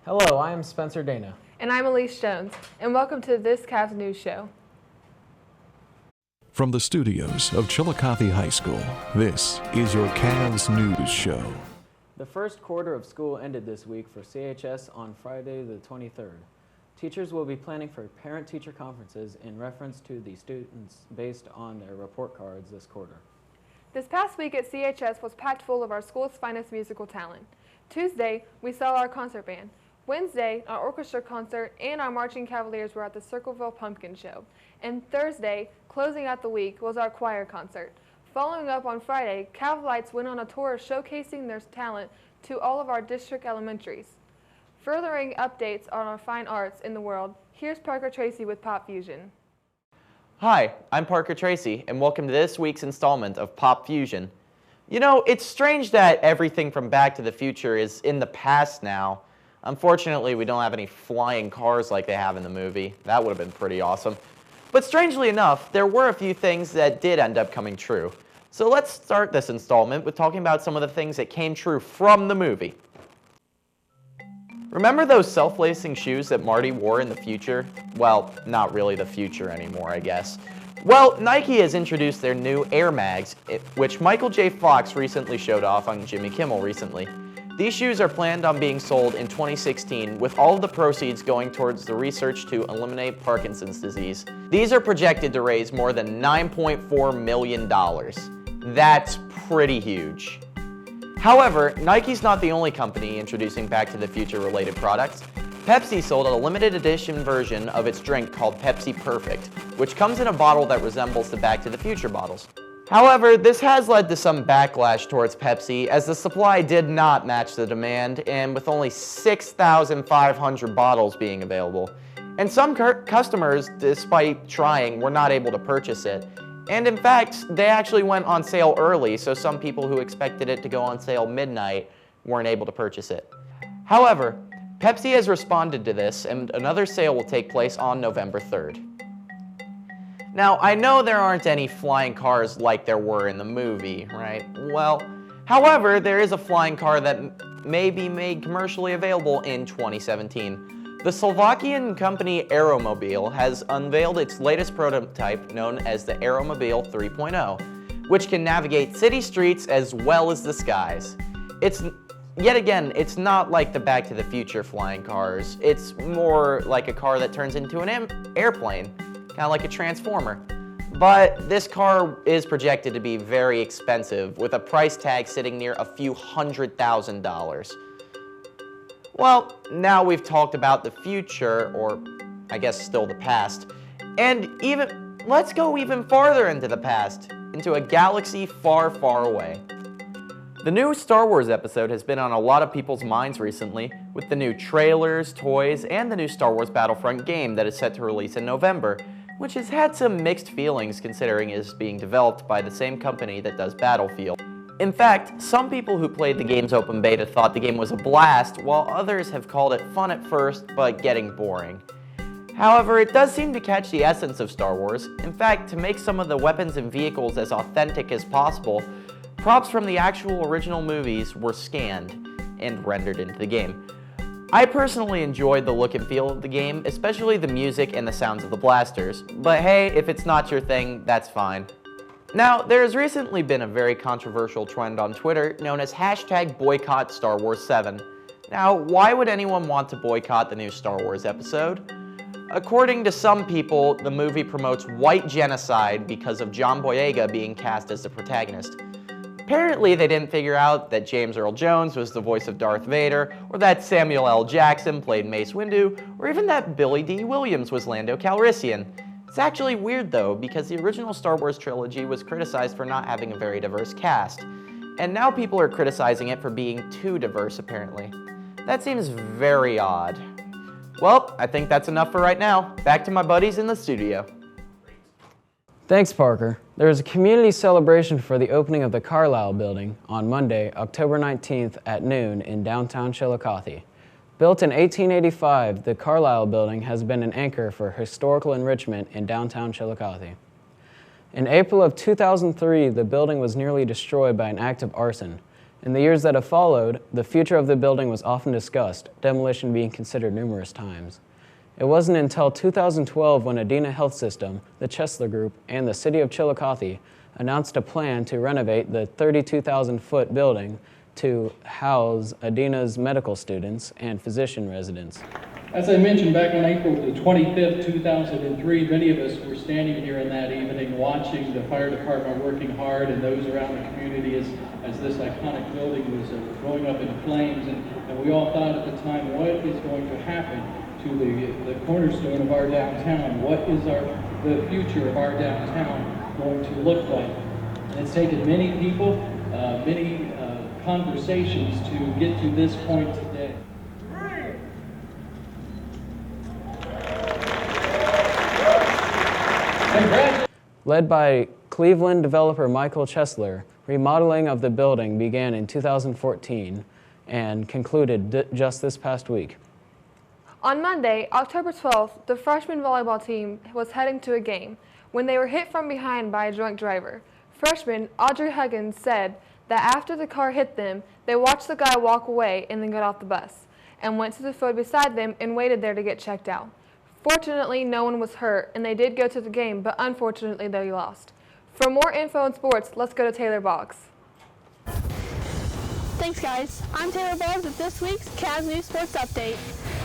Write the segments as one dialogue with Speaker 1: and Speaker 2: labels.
Speaker 1: Hello, I am Spencer Dana.
Speaker 2: And I'm Elise Jones, and welcome to this CAVS News Show.
Speaker 3: From the studios of Chillicothe High School, this is your CAVS News Show.
Speaker 1: The first quarter of school ended this week for CHS on Friday the 23rd. Teachers will be planning for parent-teacher conferences in reference to the students based on their report cards this quarter.
Speaker 2: This past week at CHS was packed full of our school's finest musical talent. Tuesday, we saw our concert band. Wednesday, our orchestra concert and our marching cavaliers were at the Circleville Pumpkin Show. And Thursday, closing out the week, was our choir concert. Following up on Friday, CAVLites went on a tour showcasing their talent to all of our district elementaries. Furthering updates on our fine arts in the world, here's Parker Tracy with Pop Fusion.
Speaker 4: Hi, I'm Parker Tracy, and welcome to this week's installment of Pop Fusion. You know, it's strange that everything from Back to the Future is in the past now. Unfortunately, we don't have any flying cars like they have in the movie. That would have been pretty awesome. But strangely enough, there were a few things that did end up coming true. So let's start this installment with talking about some of the things that came true from the movie. Remember those self-lacing shoes that Marty wore in the future? Well, not really the future anymore, I guess. Well, Nike has introduced their new Air Mags, which Michael J. Fox recently showed off on Jimmy Kimmel recently. These shoes are planned on being sold in 2016, with all of the proceeds going towards the research to eliminate Parkinson's disease. These are projected to raise more than $9.4 million. That's pretty huge. However, Nike's not the only company introducing Back to the Future related products. Pepsi sold a limited edition version of its drink called Pepsi Perfect, which comes in a bottle that resembles the Back to the Future bottles. However, this has led to some backlash towards Pepsi, as the supply did not match the demand, and with only 6,500 bottles being available. And some customers, despite trying, were not able to purchase it. And in fact, they actually went on sale early, so some people who expected it to go on sale midnight weren't able to purchase it. However, Pepsi has responded to this, and another sale will take place on November 3rd. Now, I know there aren't any flying cars like there were in the movie, right? Well, however, there is a flying car that may be made commercially available in 2017. The Slovakian company Aeromobile has unveiled its latest prototype known as the Aeromobile 3.0, which can navigate city streets as well as the skies. Yet again, it's not like the Back to the Future flying cars. It's more like a car that turns into an airplane. Kind of like a transformer. But this car is projected to be very expensive, with a price tag sitting near a few $100,000. Well, now we've talked about the future, or I guess still the past, and let's go even farther into the past, into a galaxy far, far away. The new Star Wars episode has been on a lot of people's minds recently, with the new trailers, toys, and the new Star Wars Battlefront game that is set to release in November, which has had some mixed feelings considering it is being developed by the same company that does Battlefield. In fact, some people who played the game's open beta thought the game was a blast, while others have called it fun at first, but getting boring. However, it does seem to catch the essence of Star Wars. In fact, to make some of the weapons and vehicles as authentic as possible, props from the actual original movies were scanned and rendered into the game. I personally enjoyed the look and feel of the game, especially the music and the sounds of the blasters, but hey, if it's not your thing, that's fine. Now, there has recently been a very controversial trend on Twitter known as #BoycottStarWars7. Now, why would anyone want to boycott the new Star Wars episode? According to some people, the movie promotes white genocide because of John Boyega being cast as the protagonist. Apparently, they didn't figure out that James Earl Jones was the voice of Darth Vader, or that Samuel L. Jackson played Mace Windu, or even that Billy D. Williams was Lando Calrissian. It's actually weird though, because the original Star Wars trilogy was criticized for not having a very diverse cast, and now people are criticizing it for being too diverse apparently. That seems very odd. Well, I think that's enough for right now. Back to my buddies in the studio.
Speaker 1: Thanks, Parker. There is a community celebration for the opening of the Carlisle Building on Monday, October 19th at noon in downtown Chillicothe. Built in 1885, the Carlisle Building has been an anchor for historical enrichment in downtown Chillicothe. In April of 2003, the building was nearly destroyed by an act of arson, In the years that have followed, the future of the building was often discussed, demolition being considered numerous times. It wasn't until 2012 when Adena Health System, the Chesler Group, and the City of Chillicothe announced a plan to renovate the 32,000-foot building to house Adena's medical students and physician residents.
Speaker 5: As I mentioned, back on April the 25th, 2003, many of us were standing here in that evening watching the fire department working hard and those around the community as this iconic building was going up in flames. And we all thought at the time, what is going to happen to the cornerstone of our downtown? What is the future of our downtown going to look like? And it's taken many people, many conversations to get to this point today.
Speaker 1: Led by Cleveland developer Michael Chesler, remodeling of the building began in 2014 and concluded just this past week.
Speaker 2: On Monday, October 12th, the freshman volleyball team was heading to a game when they were hit from behind by a drunk driver. Freshman Audrey Huggins said that after the car hit them, they watched the guy walk away and then got off the bus and went to the field beside them and waited there to get checked out. Fortunately, no one was hurt, and they did go to the game, but unfortunately, they lost. For more info on sports, let's go to Taylor Boggs.
Speaker 6: Thanks, guys. I'm Taylor Boggs with this week's CAVS News Sports Update.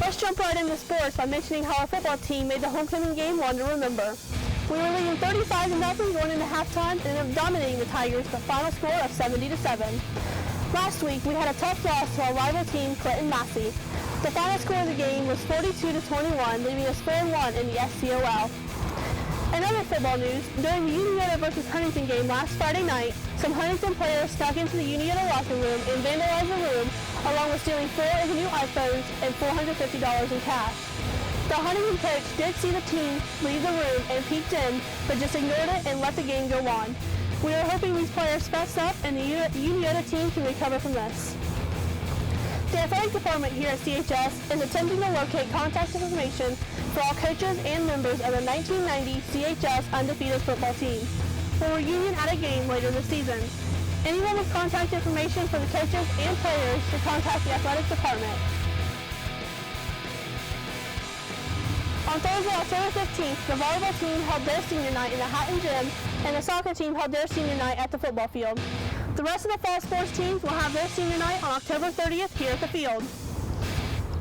Speaker 6: Let's jump right into sports by mentioning how our football team made the homecoming game one to remember. We were leading 35-0 going into halftime and ended up dominating the Tigers with a final score of 70-7. Last week, we had a tough loss to our rival team, Clinton Massey. The final score of the game was 42-21, leaving us 4-1 in the SCOL. In other football news, during the Uniota versus Huntington game last Friday night, some Huntington players snuck into the Uniota locker room and vandalized the room, along with stealing 4 of the new iPhones and $450 in cash. The Huntington coach did see the team leave the room and peeked in, but just ignored it and let the game go on. We are hoping these players fess up and the Uniota team can recover from this. The athletic department here at CHS is attempting to locate contact information for all coaches and members of the 1990 CHS undefeated football team for reunion at a game later this season. Anyone with contact information for the coaches and players should contact the athletic department. On Thursday, October 15th, the volleyball team held their senior night in the Hatton Gym, and the soccer team held their senior night at the football field. The rest of the fall sports teams will have their senior night on October 30th here at the field.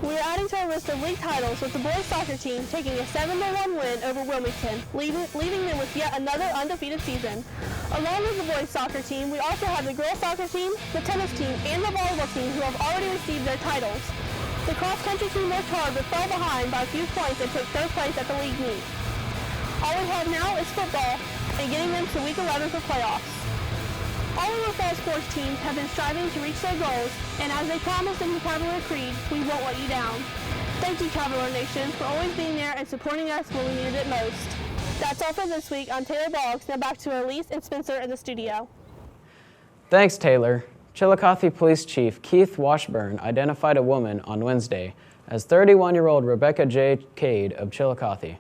Speaker 6: We are adding to our list of league titles with the boys soccer team taking a 7-1 win over Wilmington, leaving them with yet another undefeated season. Along with the boys soccer team, we also have the girls soccer team, the tennis team, and the volleyball team who have already received their titles. The cross-country team worked hard but fell behind by a few points and took third place at the league meet. All we have now is football and getting them to week 11 for playoffs. All of our fall sports teams have been striving to reach their goals, and as they promised in the Cavalier Creed, we won't let you down. Thank you, Cavalier Nation, for always being there and supporting us when we needed it most. That's all for this week. I'm Taylor Boggs. Now back to Elise and Spencer in the studio.
Speaker 1: Thanks, Taylor. Chillicothe Police Chief Keith Washburn identified a woman on Wednesday as 31-year-old Rebecca J. Cade of Chillicothe.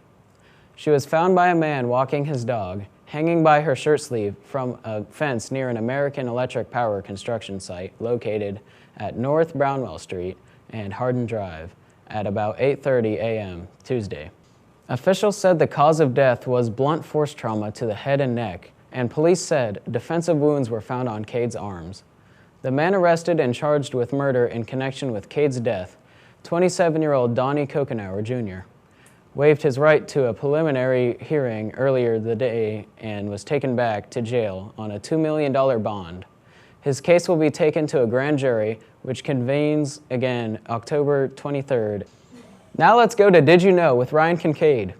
Speaker 1: She was found by a man walking his dog, hanging by her shirt sleeve from a fence near an American Electric Power construction site located at North Brownwell Street and Hardin Drive at about 8:30 a.m. Tuesday. Officials said the cause of death was blunt force trauma to the head and neck, and police said defensive wounds were found on Cade's arms. The man arrested and charged with murder in connection with Cade's death, 27-year-old Donnie Kokenauer Jr., waived his right to a preliminary hearing earlier the day and was taken back to jail on a $2 million bond. His case will be taken to a grand jury, which convenes again October 23rd. Now let's go to Did You Know with Ryan Kincaid.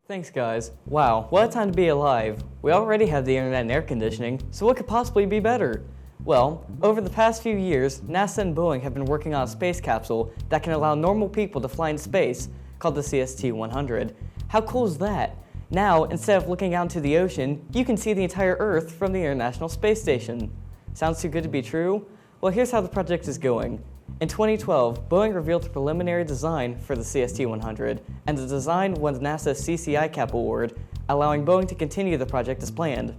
Speaker 7: Thanks, guys. Wow, what a time to be alive. We already have the internet and air conditioning, so what could possibly be better? Well, over the past few years, NASA and Boeing have been working on a space capsule that can allow normal people to fly in space, called the CST-100. How cool is that? Now, instead of looking out into the ocean, you can see the entire Earth from the International Space Station. Sounds too good to be true? Well, here's how the project is going. In 2012, Boeing revealed the preliminary design for the CST-100, and the design won NASA's CCI Cap Award, allowing Boeing to continue the project as planned.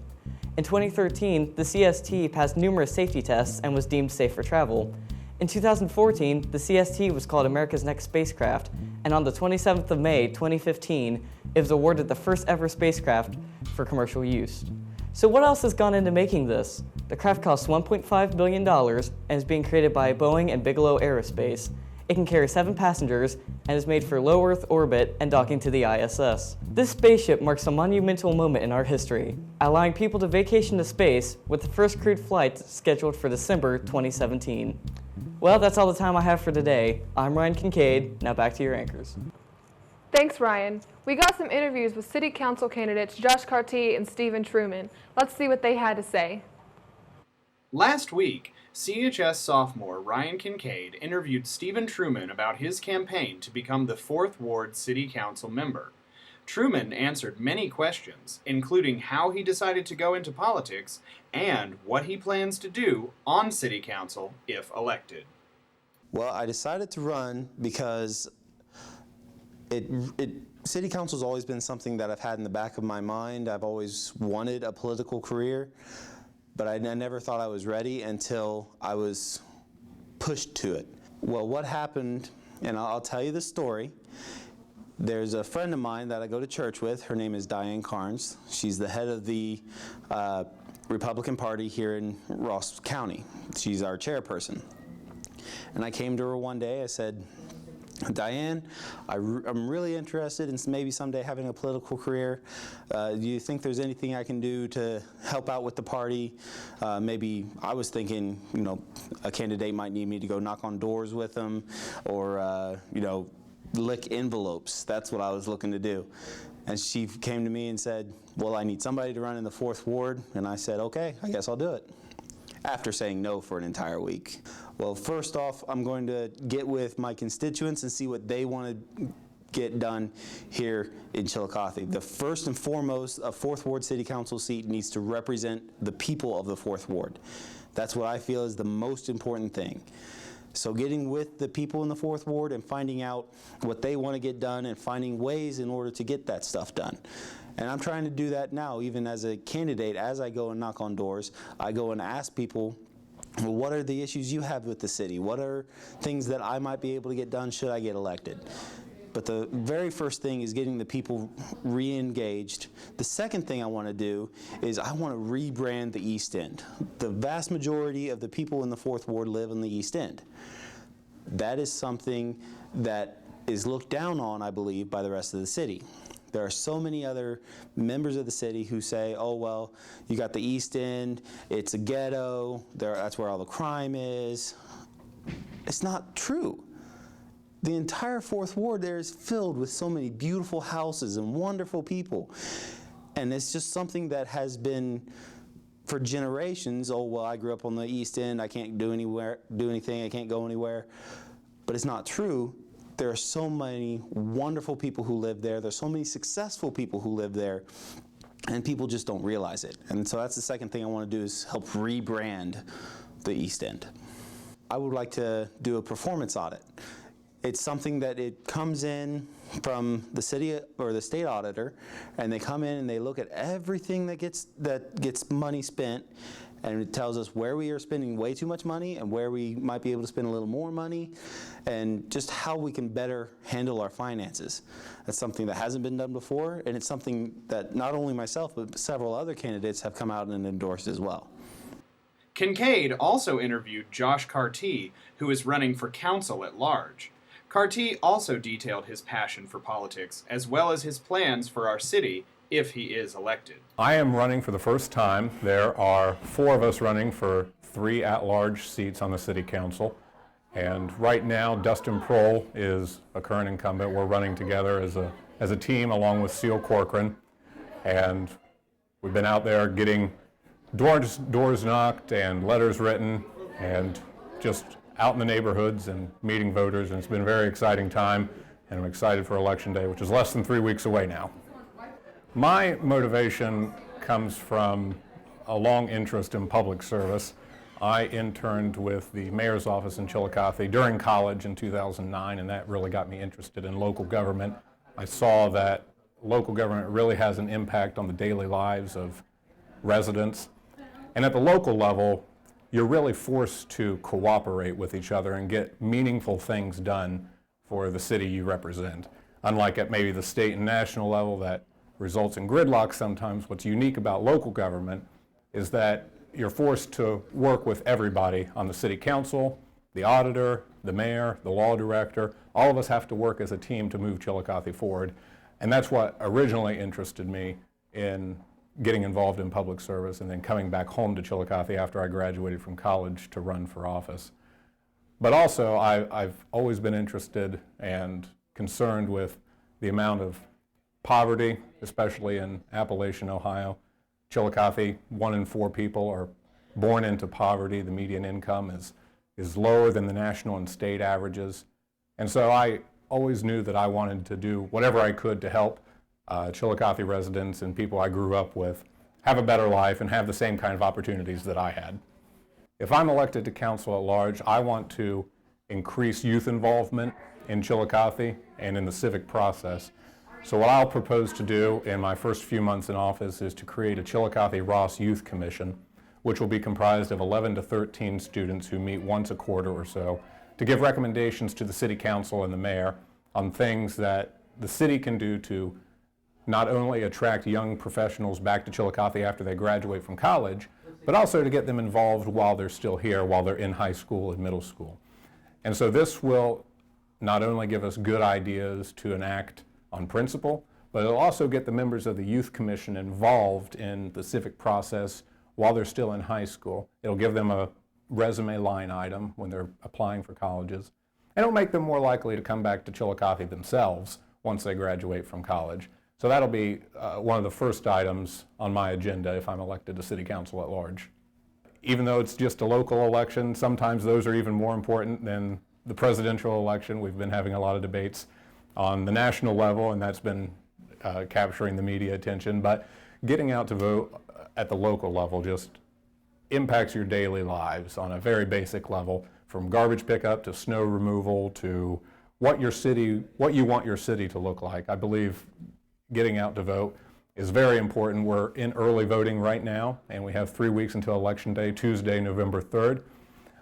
Speaker 7: In 2013, the CST passed numerous safety tests and was deemed safe for travel. In 2014, the CST was called America's Next Spacecraft, and on the 27th of May, 2015, it was awarded the first ever spacecraft for commercial use. So what else has gone into making this? The craft costs $1.5 billion and is being created by Boeing and Bigelow Aerospace. It can carry 7 passengers and is made for low Earth orbit and docking to the ISS. This spaceship marks a monumental moment in our history, allowing people to vacation to space with the first crewed flight scheduled for December 2017. Well, that's all the time I have for today. I'm Ryan Kincaid. Now back to your anchors.
Speaker 2: Thanks, Ryan. We got some interviews with City Council candidates Josh Carty and Stephen Truman. Let's see what they had to say.
Speaker 8: Last week, CHS sophomore Ryan Kincaid interviewed Stephen Truman about his campaign to become the 4th Ward City Council member. Truman answered many questions, including how he decided to go into politics and what he plans to do on City Council if elected.
Speaker 9: Well, I decided to run because City Council's always been something that I've had in the back of my mind. I've always wanted a political career, but I never thought I was ready until I was pushed to it. Well, what happened, and I'll tell you the story. There's a friend of mine that I go to church with. Her name is Diane Carnes. She's the head of the Republican Party here in Ross County. She's our chairperson. And I came to her one day, I said, Diane, I'm really interested in maybe someday having a political career. Do you think there's anything I can do to help out with the party? Maybe I was thinking, a candidate might need me to go knock on doors with them or, lick envelopes. That's what I was looking to do. And she came to me and said, well, I need somebody to run in the 4th Ward. And I said, okay, I guess I'll do it. After saying no for an entire week. Well, first off, I'm going to get with my constituents and see what they want to get done here in Chillicothe. The first and foremost, a 4th Ward City Council seat needs to represent the people of the 4th Ward. That's what I feel is the most important thing. So getting with the people in the 4th Ward and finding out what they want to get done and finding ways in order to get that stuff done. And I'm trying to do that now, even as a candidate. As I go and knock on doors, I go and ask people, well, what are the issues you have with the city? What are things that I might be able to get done should I get elected? But the very first thing is getting the people re-engaged. The second thing I want to do is I want to rebrand the East End. The vast majority of the people in the 4th Ward live in the East End. That is something that is looked down on, I believe, by the rest of the city. There are so many other members of the city who say, oh, well, you got the East End, it's a ghetto, that's where all the crime is. It's not true. The entire 4th Ward there is filled with so many beautiful houses and wonderful people. And it's just something that has been for generations. Oh, well, I grew up on the East End, I can't do anything, I can't go anywhere. But it's not true. There are so many wonderful people who live there. There's so many successful people who live there, and people just don't realize it. And so that's the second thing I want to do is help rebrand the East End. I would like to do a performance audit. It's something that it comes in from the city or the state auditor, and they come in and they look at everything that gets money spent, and it tells us where we are spending way too much money and where we might be able to spend a little more money, and just how we can better handle our finances. That's something that hasn't been done before, and it's something that not only myself but several other candidates have come out and endorsed as well.
Speaker 8: Kincaid also interviewed Josh Carty, who is running for council at large. Carty also detailed his passion for politics, as well as his plans for our city if he is elected.
Speaker 10: I am running for the first time. There are 4 of us running for 3 at-large seats on the city council. And right now, Dustin Prohl is a current incumbent. We're running together as a team along with Seal Corcoran. And we've been out there getting doors knocked and letters written and just out in the neighborhoods and meeting voters, and it's been a very exciting time, and I'm excited for Election Day, which is less than 3 weeks away now. My motivation comes from a long interest in public service. I interned with the mayor's office in Chillicothe during college in 2009, and that really got me interested in local government. I saw that local government really has an impact on the daily lives of residents. And at the local level, you're really forced to cooperate with each other and get meaningful things done for the city you represent. Unlike at maybe the state and national level that results in gridlock sometimes, what's unique about local government is that you're forced to work with everybody on the city council, the auditor, the mayor, the law director. All of us have to work as a team to move Chillicothe forward. And that's what originally interested me in getting involved in public service and then coming back home to Chillicothe after I graduated from college to run for office. But also, I've always been interested and concerned with the amount of poverty, especially in Appalachian, Ohio. Chillicothe, 1 in 4 people are born into poverty. The median income is lower than the national and state averages. And so I always knew that I wanted to do whatever I could to help Chillicothe residents and people I grew up with have a better life and have the same kind of opportunities that I had. If I'm elected to council at large, I want to increase youth involvement in Chillicothe and in the civic process. So what I'll propose to do in my first few months in office is to create a Chillicothe-Ross Youth Commission, which will be comprised of 11 to 13 students who meet once a quarter or so to give recommendations to the city council and the mayor on things that the city can do to not only attract young professionals back to Chillicothe after they graduate from college, but also to get them involved while they're still here, while they're in high school and middle school. And so this will not only give us good ideas to enact on principle, but it'll also get the members of the Youth Commission involved in the civic process while they're still in high school. It'll give them a resume line item when they're applying for colleges, and it'll make them more likely to come back to Chillicothe themselves once they graduate from college. So that'll be one of the first items on my agenda if I'm elected to city council at large. Even though it's just a local election, sometimes those are even more important than the presidential election. We've been having a lot of debates on the national level, and that's been capturing the media attention. But getting out to vote at the local level just impacts your daily lives on a very basic level, from garbage pickup to snow removal to what you want your city to look like. I believe getting out to vote is very important. We're in early voting right now, and we have 3 weeks until Election Day, Tuesday, November 3rd.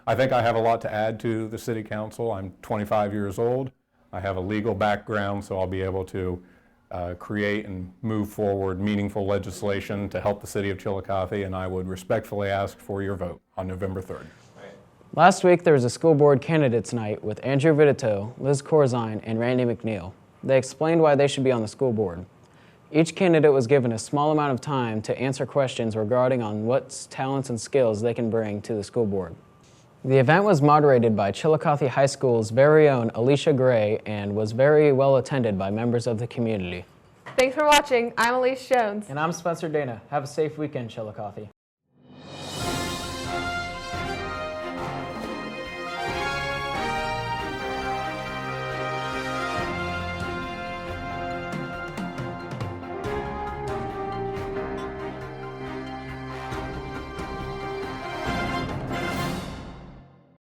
Speaker 10: I think I have a lot to add to the City Council. I'm 25 years old. I have a legal background, so I'll be able to create and move forward meaningful legislation to help the City of Chillicothe, and I would respectfully ask for your vote on November 3rd.
Speaker 1: Last week, there was a school board candidates night with Andrew Vitito, Liz Corzine, and Randy McNeil. They explained why they should be on the school board. Each candidate was given a small amount of time to answer questions regarding on what talents and skills they can bring to the school board. The event was moderated by Chillicothe High School's very own Alicia Gray and was very well attended by members of the community.
Speaker 2: Thanks for watching. I'm Elise Jones.
Speaker 1: And I'm Spencer Dana. Have a safe weekend, Chillicothe.